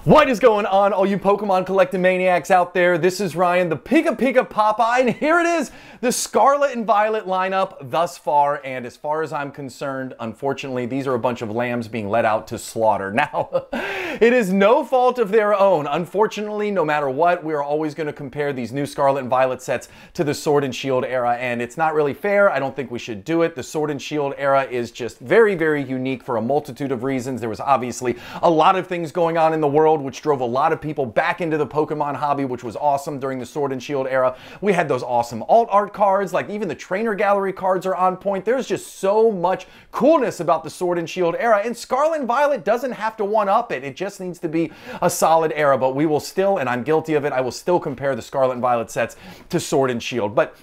What is going on, all you Pokemon collecting maniacs out there? This is Ryan, the Pika Pika Popeye, and here it is, the Scarlet and Violet lineup thus far. And as far as I'm concerned, unfortunately, these are a bunch of lambs being let out to slaughter. Now, it is no fault of their own. Unfortunately, no matter what, we are always going to compare these new Scarlet and Violet sets to the Sword and Shield era, and it's not really fair. I don't think we should do it. The Sword and Shield era is just very, very unique for a multitude of reasons. There was obviously a lot of things going on in the world which drove a lot of people back into the Pokemon hobby, which was awesome during the Sword and Shield era. We had those awesome alt art cards, like even the trainer gallery cards are on point. There's just so much coolness about the Sword and Shield era, and Scarlet and Violet doesn't have to one-up it. It just needs to be a solid era, but we will still, and I'm guilty of it, I will still compare the Scarlet and Violet sets to Sword and Shield. But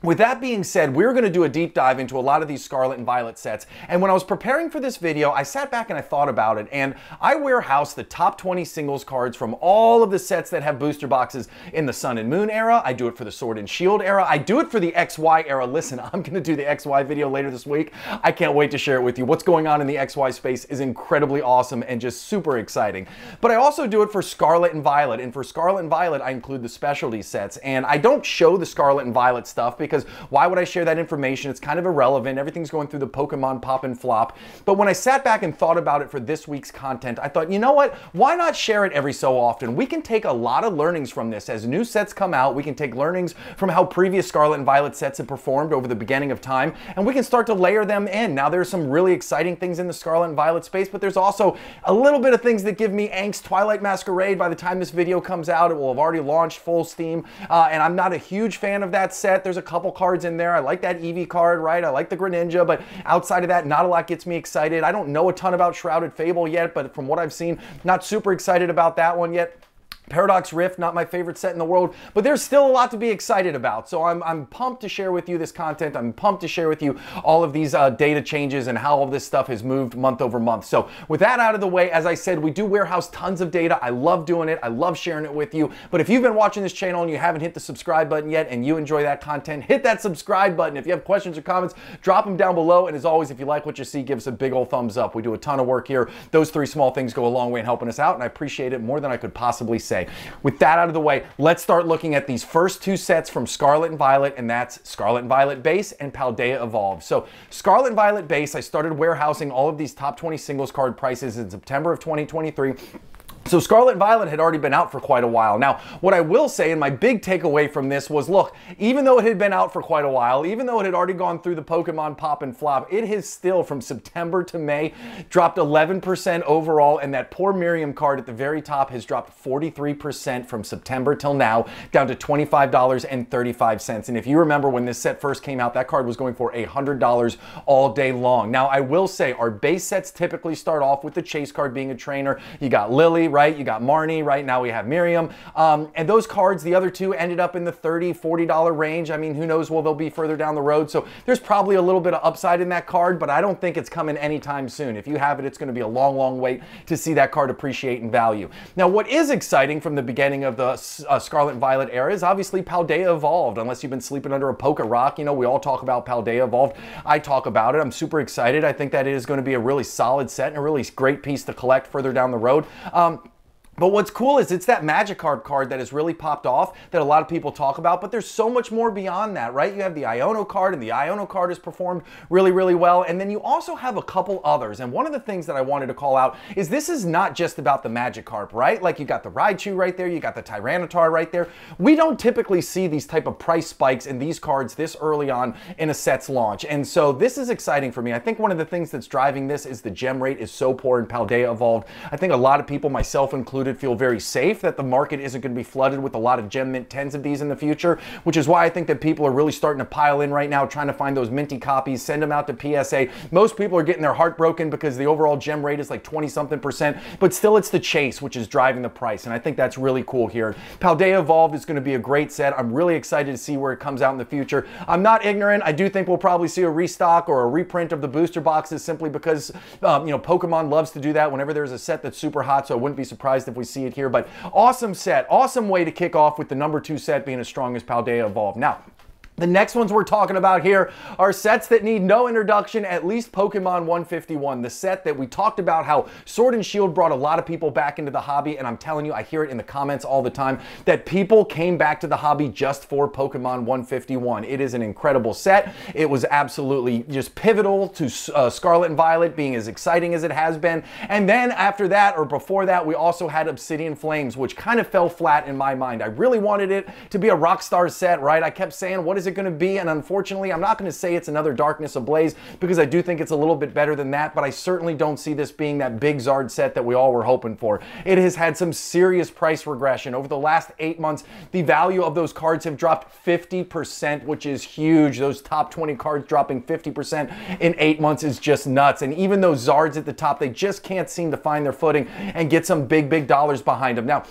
with that being said, we're going to do a deep dive into a lot of these Scarlet and Violet sets. And when I was preparing for this video, I sat back and I thought about it, and I warehouse the top 20 singles cards from all of the sets that have booster boxes in the Sun and Moon era. I do it for the Sword and Shield era. I do it for the XY era. Listen, I'm going to do the XY video later this week. I can't wait to share it with you. What's going on in the XY space is incredibly awesome and just super exciting. But I also do it for Scarlet and Violet. And for Scarlet and Violet, I include the specialty sets. And I don't show the Scarlet and Violet stuff because why would I share that information? It's kind of irrelevant. Everything's going through the Pokemon pop and flop. But when I sat back and thought about it for this week's content, I thought, you know what? Why not share it every so often? We can take a lot of learnings from this. As new sets come out, we can take learnings from how previous Scarlet and Violet sets have performed over the beginning of time, and we can start to layer them in. Now, there's some really exciting things in the Scarlet and Violet space, but there's also a little bit of things that give me angst. Twilight Masquerade, by the time this video comes out, it will have already launched full steam, and I'm not a huge fan of that set. There's a couple cards in there. I like that Eevee card, right? I like the Greninja, but outside of that, not a lot gets me excited. I don't know a ton about Shrouded Fable yet, but from what I've seen, not super excited about that one yet. Paradox Rift, not my favorite set in the world, but there's still a lot to be excited about. So I'm pumped to share with you this content. I'm pumped to share with you all of these data changes and how all of this stuff has moved month over month. So with that out of the way, as I said, we do warehouse tons of data. I love doing it. I love sharing it with you. But if you've been watching this channel and you haven't hit the subscribe button yet and you enjoy that content, hit that subscribe button. If you have questions or comments, drop them down below. And as always, if you like what you see, give us a big old thumbs up. We do a ton of work here. Those three small things go a long way in helping us out, and I appreciate it more than I could possibly say. With that out of the way, let's start looking at these first two sets from Scarlet and Violet, and that's Scarlet and Violet Base and Paldea Evolved. So Scarlet and Violet Base, I started warehousing all of these top 20 singles card prices in September of 2023. So Scarlet and Violet had already been out for quite a while. Now, what I will say, and my big takeaway from this was, look, even though it had been out for quite a while, even though it had already gone through the Pokemon pop and flop, it has still, from September to May, dropped 11% overall, and that poor Miriam card at the very top has dropped 43% from September till now, down to $25.35. And if you remember when this set first came out, that card was going for $100 all day long. Now, I will say, our base sets typically start off with the chase card being a trainer. You got Lily, right? You got Marnie, right? Now we have Miriam. And those cards, the other two, ended up in the $30, $40 range. I mean, who knows where they'll be further down the road. So there's probably a little bit of upside in that card, but I don't think it's coming anytime soon. If you have it, it's going to be a long, long wait to see that card appreciate in value. Now, what is exciting from the beginning of the Scarlet and Violet era is obviously Paldea Evolved. Unless you've been sleeping under a Poke Rock, you know, we all talk about Paldea Evolved. I talk about it. I'm super excited. I think that it is going to be a really solid set and a really great piece to collect further down the road. But what's cool is it's that Magikarp card that has really popped off that a lot of people talk about, but there's so much more beyond that, right? You have the Iono card, and the Iono card has performed really, really well. And then you also have a couple others. And one of the things that I wanted to call out is this is not just about the Magikarp, right? Like you got the Raichu right there, you got the Tyranitar right there. We don't typically see these type of price spikes in these cards this early on in a set's launch. And so this is exciting for me. I think one of the things that's driving this is the gem rate is so poor in Paldea Evolved. I think a lot of people, myself included, feel very safe that the market isn't going to be flooded with a lot of gem mint 10s of these in the future, which is why I think that people are really starting to pile in right now, trying to find those minty copies, send them out to PSA. Most people are getting their heart broken because the overall gem rate is like 20-something%, but still it's the chase which is driving the price, and I think that's really cool here. Paldea Evolved is going to be a great set. I'm really excited to see where it comes out in the future. I'm not ignorant. I do think we'll probably see a restock or a reprint of the booster boxes simply because, you know, Pokemon loves to do that whenever there's a set that's super hot, so I wouldn't be surprised if we see it here. But awesome set, awesome way to kick off with the number 2 set being as strong as Paldea Evolved. Now, The next ones we're talking about here are sets that need no introduction, at least Pokemon 151, the set that we talked about how Sword and Shield brought a lot of people back into the hobby, and I'm telling you, I hear it in the comments all the time, that people came back to the hobby just for Pokemon 151. It is an incredible set. It was absolutely just pivotal to Scarlet and Violet being as exciting as it has been, and then after that, or before that, we also had Obsidian Flames, which kind of fell flat in my mind. I really wanted it to be a Rockstar set, right? I kept saying, what is it going to be? And unfortunately, I'm not going to say it's another Darkness Ablaze because I do think it's a little bit better than that, but I certainly don't see this being that big Zard set that we all were hoping for. It has had some serious price regression. Over the last 8 months, the value of those cards have dropped 50%, which is huge. Those top 20 cards dropping 50% in 8 months is just nuts. And even those Zards at the top, they just can't seem to find their footing and get some big dollars behind them. Now,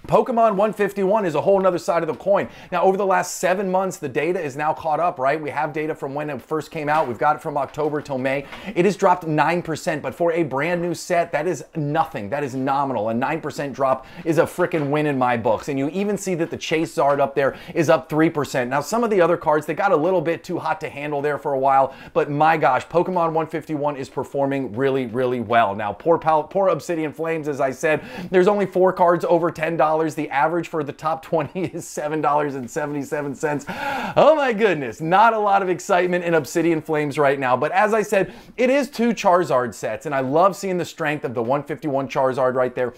Pokemon 151 is a whole nother side of the coin. Now, over the last 7 months, the data is now caught up, right? We have data from when it first came out. We've got it from October till May. It has dropped 9%, but for a brand new set, that is nothing. That is nominal. A 9% drop is a freaking win in my books. And you even see that the Chase Zard up there is up 3%. Now, some of the other cards, they got a little bit too hot to handle there for a while, but my gosh, Pokemon 151 is performing really well. Now, poor Obsidian Flames, as I said, there's only 4 cards over $10. The average for the top 20 is $7.77. Oh my goodness, not a lot of excitement in Obsidian Flames right now. But as I said, it is 2 Charizard sets, and I love seeing the strength of the 151 Charizard right there.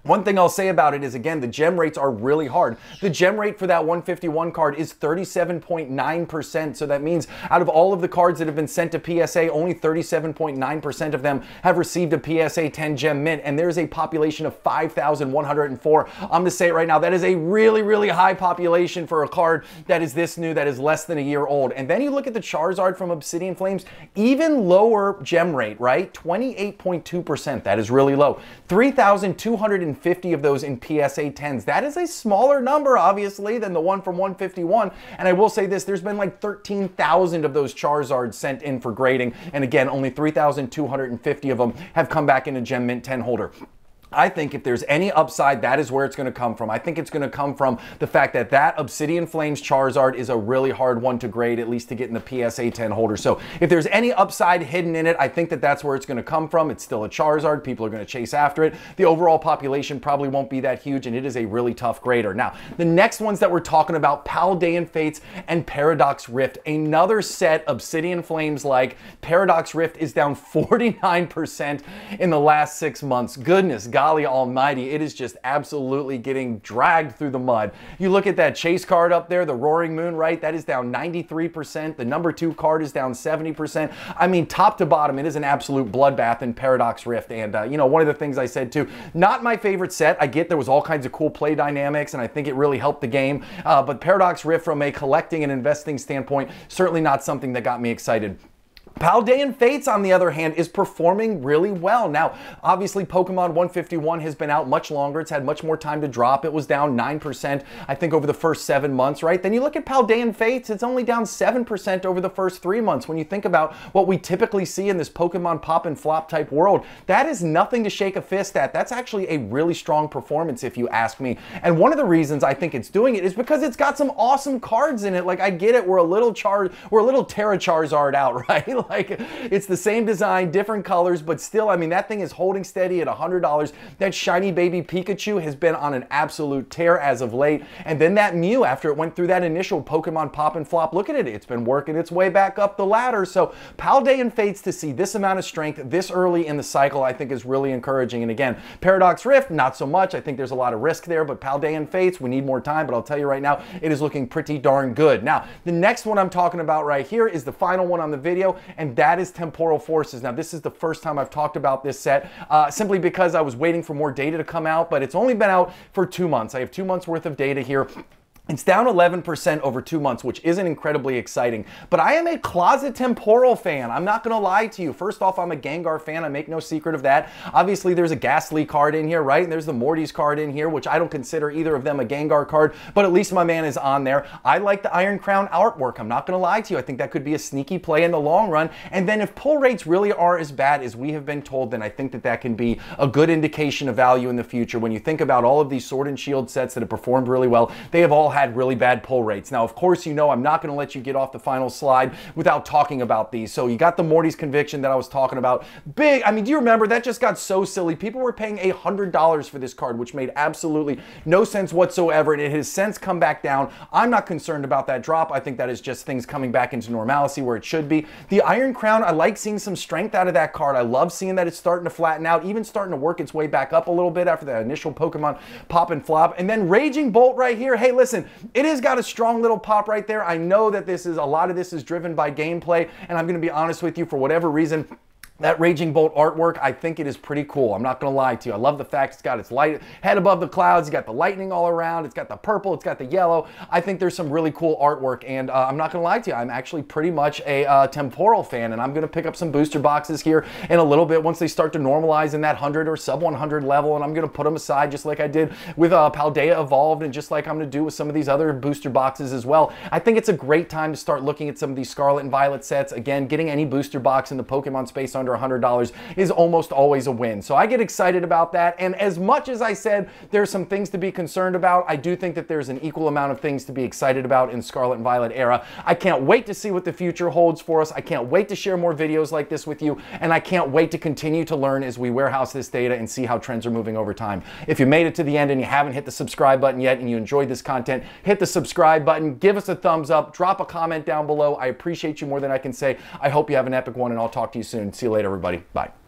One thing I'll say about it is, again, the gem rates are really hard. The gem rate for that 151 card is 37.9%, so that means out of all of the cards that have been sent to PSA, only 37.9% of them have received a PSA 10 gem mint, and there's a population of 5,104. I'm going to say it right now, that is a really high population for a card that is this new, that is less than a year old. And then you look at the Charizard from Obsidian Flames, even lower gem rate, right? 28.2%, that is really low. 3,250 of those in PSA 10s. That is a smaller number, obviously, than the one from 151. And I will say this, there's been like 13,000 of those Charizards sent in for grading. And again, only 3,250 of them have come back in a Gem Mint 10 holder. I think if there's any upside, that is where it's going to come from. I think it's going to come from the fact that that Obsidian Flames Charizard is a really hard one to grade, at least to get in the PSA 10 holder. So if there's any upside hidden in it, I think that that's where it's going to come from. It's still a Charizard. People are going to chase after it. The overall population probably won't be that huge, and it is a really tough grader. Now, the next ones that we're talking about, Paldean Fates and Paradox Rift. Another set Obsidian Flames like. Paradox Rift is down 49% in the last 6 months. Goodness, golly almighty, it is just absolutely getting dragged through the mud. You look at that Chase card up there, the Roaring Moon, right? That is down 93%. The number 2 card is down 70%. I mean, top to bottom, it is an absolute bloodbath in Paradox Rift. And, you know, one of the things I said too, not my favorite set. I get there was all kinds of cool play dynamics, and I think it really helped the game. But Paradox Rift, from a collecting and investing standpoint, certainly not something that got me excited. Paldean Fates, on the other hand, is performing really well. Now, obviously, Pokemon 151 has been out much longer. It's had much more time to drop. It was down 9%, I think, over the first 7 months, right? Then you look at Paldean Fates, it's only down 7% over the first 3 months. When you think about what we typically see in this Pokemon pop and flop type world, that is nothing to shake a fist at. That's actually a really strong performance, if you ask me. And one of the reasons I think it's doing it is because it's got some awesome cards in it. Like, I get it, we're a little Terra Charizard out, right? Like, it's the same design, different colors, but still, I mean, that thing is holding steady at $100. That shiny baby Pikachu has been on an absolute tear as of late. And then that Mew, after it went through that initial Pokemon pop and flop, look at it. It's been working its way back up the ladder. So Paldean Fates, to see this amount of strength this early in the cycle, I think is really encouraging. And again, Paradox Rift, not so much. I think there's a lot of risk there, but Paldean Fates, we need more time, but I'll tell you right now, it is looking pretty darn good. Now, the next one I'm talking about right here is the final one on the video, and that is Temporal Forces. Now, this is the first time I've talked about this set, simply because I was waiting for more data to come out, but it's only been out for 2 months. I have 2 months worth of data here. It's down 11% over 2 months, which isn't incredibly exciting. But I am a closet Temporal fan. I'm not going to lie to you. First off, I'm a Gengar fan. I make no secret of that. Obviously, there's a Ghastly card in here, right? And there's the Morty's card in here, which I don't consider either of them a Gengar card, but at least my man is on there. I like the Iron Crown artwork. I'm not going to lie to you. I think that could be a sneaky play in the long run. And then if pull rates really are as bad as we have been told, then I think that that can be a good indication of value in the future. When you think about all of these Sword and Shield sets that have performed really well, they have all had really bad pull rates. Now, of course, you know I'm not going to let you get off the final slide without talking about these. So you got the Morty's Conviction that I was talking about. Big, I mean, do you remember that just got so silly? People were paying $100 for this card, which made absolutely no sense whatsoever, and it has since come back down. I'm not concerned about that drop. I think that is just things coming back into normalcy where it should be. The Iron Crown, I like seeing some strength out of that card. I love seeing that it's starting to flatten out, even starting to work its way back up a little bit after that initial Pokemon pop and flop. And then Raging Bolt right here. Hey, listen, it has got a strong little pop right there. I know that a lot of this is driven by gameplay, and I'm going to be honest with you, for whatever reason, that Raging Bolt artwork, I think it is pretty cool. I'm not going to lie to you. I love the fact it's got its light head above the clouds. It's got the lightning all around. It's got the purple. It's got the yellow. I think there's some really cool artwork, and I'm not going to lie to you. I'm actually pretty much a Temporal fan, and I'm going to pick up some booster boxes here in a little bit once they start to normalize in that 100 or sub 100 level, and I'm going to put them aside just like I did with Paldea Evolved, and just like I'm going to do with some of these other booster boxes as well. I think it's a great time to start looking at some of these Scarlet and Violet sets. Again, getting any booster box in the Pokemon space under $100 is almost always a win. So I get excited about that. And as much as I said there's some things to be concerned about, I do think that there's an equal amount of things to be excited about in Scarlet and Violet era. I can't wait to see what the future holds for us. I can't wait to share more videos like this with you. And I can't wait to continue to learn as we warehouse this data and see how trends are moving over time. If you made it to the end and you haven't hit the subscribe button yet and you enjoyed this content, hit the subscribe button, give us a thumbs up, drop a comment down below. I appreciate you more than I can say. I hope you have an epic one, and I'll talk to you soon. See you later, everybody. Bye.